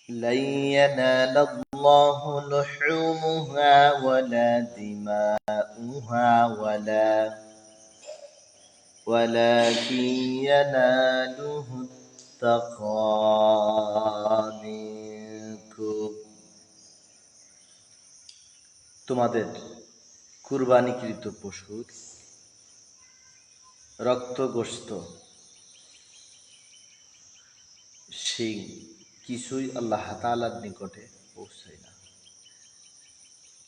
لن ينال الله لحومها ولا دماؤها ولكن يناله التقوى منكم। তোমাদের কুরবানিকৃত পশুর রক্ত গোশত শিং কিছুই আল্লাহ তাআলার নিকটে পৌঁছায় না।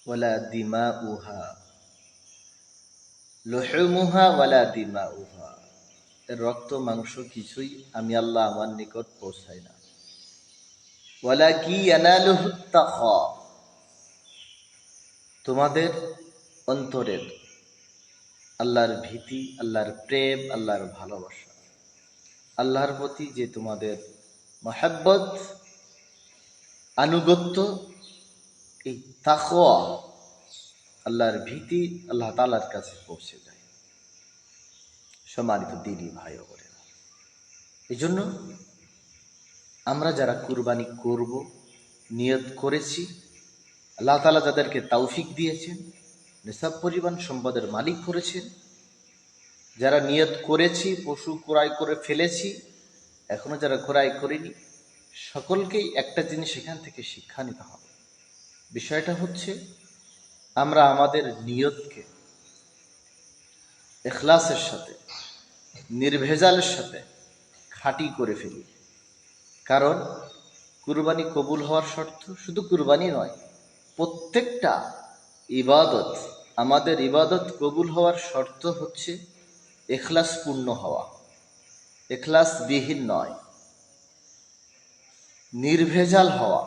ওয়ালা দিমাউহা লুহুমুহা ওয়ালা দিমাউহা, রক্ত মাংস কিছুই আমি আল্লাহ আমার নিকট পৌঁছাই না। ওয়ালাকি ইয়ানালুহু তাকওয়া, তোমাদের অন্তরের আল্লাহর ভীতি, আল্লাহর প্রেম, আল্লাহর ভালোবাসা, আল্লাহর প্রতি যে তোমাদের মহব্বত, আনুগত্য, এই তাকওয়া, আল্লাহর ভীতি আল্লাহ তাআলার কাছে পৌঁছে যায়। সম্মানিত দিনী ভাই ও বোনেরা, এই জন্য আমরা যারা কুরবানি করব নিয়ত করেছি, আল্লাহ তাআলা যাদেরকে তৌফিক দিয়েছেন, নিসাব পরিমাণ সম্পদের মালিক করেছেন, যারা নিয়ত করেছি, পশু ক্রয় করে ফেলেছি, এখনো যারা ক্রয় করেনি, সকলকেই একটা জিনিস এখান থেকে শিক্ষা নিতে হবে। বিষয়টা হচ্ছে আমরা আমাদের নিয়তকে ইখলাসের সাথে, নির্ভেজালের সাথে খাঁটি করে ফেলি। কারণ কুরবানি কবুল হওয়ার শর্ত শুধু কুরবানি নয়, প্রত্যেকটা ইবাদত, আমাদের ইবাদত কবুল হওয়ার শর্ত হচ্ছে ইখলাস পূর্ণ হওয়া, ইখলাস বিহীন নয়, নির্ভেজাল হওয়া,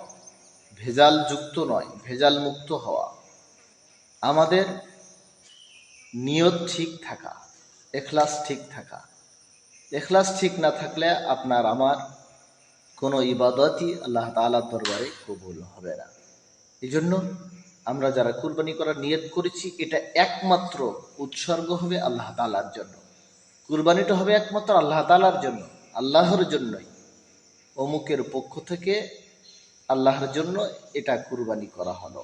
ভেজাল যুক্ত নয়, ভেজাল মুক্ত হওয়া, আমাদের নিয়ত ঠিক থাকা, ইখলাস ঠিক থাকা। ইখলাস ঠিক না থাকলে আপনার আমার কোনো ইবাদতই আল্লাহ তাআলার দরবারে কবুল হবে না। এই জন্য আমরা যারা কুরবানি করার নিয়ত করেছি, এটা একমাত্র উৎসর্গ হবে আল্লাহ তাআলার জন্য। কুরবানিটা হবে একমাত্র আল্লাহ তাআলার জন্য, আল্লাহর জন্যই, অমুকের পক্ষ থেকে আল্লাহর জন্য এটা কুরবানি করা হলো।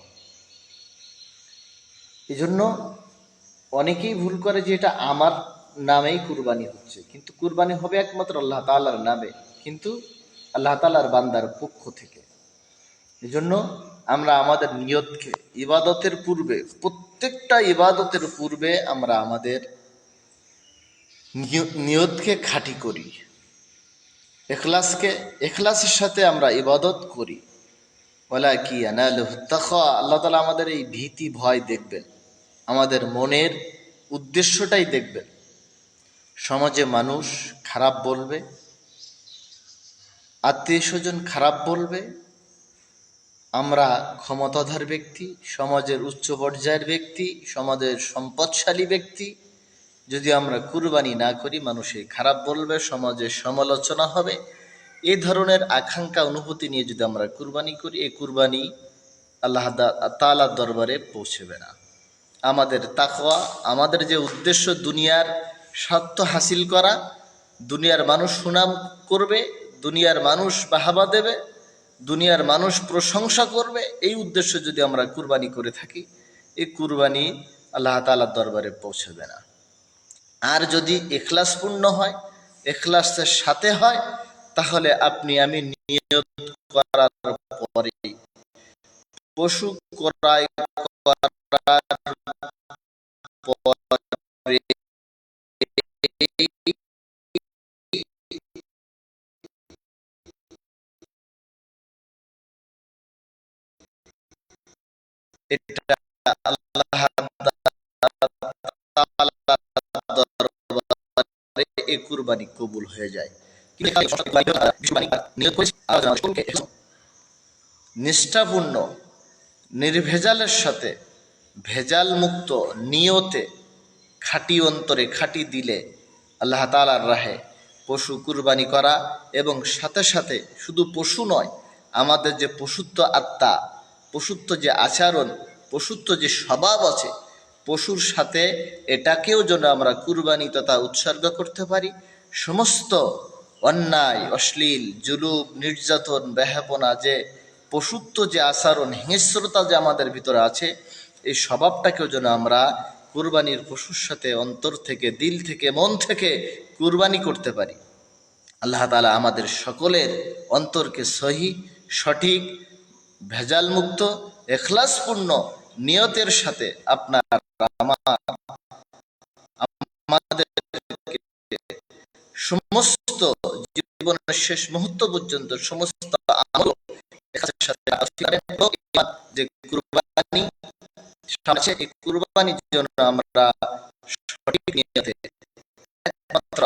এই জন্য অনেকেই ভুল করে যে এটা আমার নামেই কুরবানি হচ্ছে, কিন্তু কুরবানি হবে একমাত্র আল্লাহ তাআলার নামে, কিন্তু আল্লাহ তাআলার বান্দার পক্ষ থেকে। এই জন্য আমরা আমাদের নিয়তকে ইবাদতের পূর্বে, প্রত্যেকটা ইবাদতের পূর্বে আমরা আমাদের নিয়তকে খাঁটি করি, ইখলাসের সাথে আমরা ইবাদত করি। ওয়ালাকি ইয়ানালুহু তাকওয়া, আল্লাহ তাআলা আমাদের এই ভীতি ভয় দেখবেন, আমাদের মনের উদ্দেশ্যটাই দেখবেন। সমাজে মানুষ খারাপ বলবে, আত্মীয় স্বজন খারাপ বলবে, আমরা ক্ষমতাধর ব্যক্তি, সমাজের উচ্চ পর্যায়ের ব্যক্তি, সমাজের সম্পদশালী ব্যক্তি, যদি আমরা কুরবানি না করি মানুষে খারাপ বলবে, সমাজে সমালোচনা হবে, এই ধরনের আকাঙ্ক্ষা অনুভূতি নিয়ে যদি আমরা কুরবানি করি, এই কুরবানি আল্লাহ তাআলার দরবারে পৌঁছবে না। আমাদের তাকওয়া, আমাদের যে উদ্দেশ্য দুনিয়ার স্বার্থ হাসিল করা, দুনিয়ার মানুষ সুনাম করবে, দুনিয়ার মানুষ বাহাবা দেবে, দুনিয়ার মানুষ প্রশংসা করবে, এই উদ্দেশ্য যদি আমরা কুরবানি করে থাকি, এই কুরবানি আল্লাহ তাআলার দরবারে পৌঁছবে না। আর যদি ইখলাসপূর্ণ হয়, ইখলাসের সাথে হয়, তাহলে আপনি আমি নিয়ত করার পরে পশু ক্রয় করার পরে এটা আল্লাহ তাআলার দরবারে এই কুরবানি কবুল হয়ে যায়। নিষ্ঠাপূর্ণ, নির্ভেজালের সাথে, ভেজাল মুক্ত নিয়তে, খাঁটি অন্তরে, খাঁটি দিলে আল্লাহ তাআলার রাহে পশু কুরবানি করা, এবং সাথে সাথে শুধু পশু নয়, আমাদের যে পশুত্ব আত্মা, পশুত্ব যে আচরণ, পশুত্ব যে স্বভাব আছে, পশুর সাথে এটাকেও যেন আমরা কুরবানি তথা উৎসর্গ করতে পারি। সমস্ত অন্যায়, অশ্লীল, জুলুম, নির্যাতন, বেহাপনা যে পশুত্ব যে আচরণ, হিংস্রতা যে আমাদের ভিতরে আছে, এই স্বভাবটাকেও যেন আমরা কুরবানির পশুর সাথে অন্তর থেকে, দিল থেকে, মন থেকে কুরবানি করতে পারি। আল্লাহ তাআলা আমাদের সকলের অন্তরকে সহি, সঠিক, ভেজাল মুক্ত, এখলাসপূর্ণ নিয়তের সাথে আপনার আমাদের সমস্ত জীবনের শেষ মুহূর্ত পর্যন্ত সমস্ত আমল সাথে যে কুরবানি সামনে, এই কুরবানির জন্য আমরা সঠিক নিয়তে একমাত্র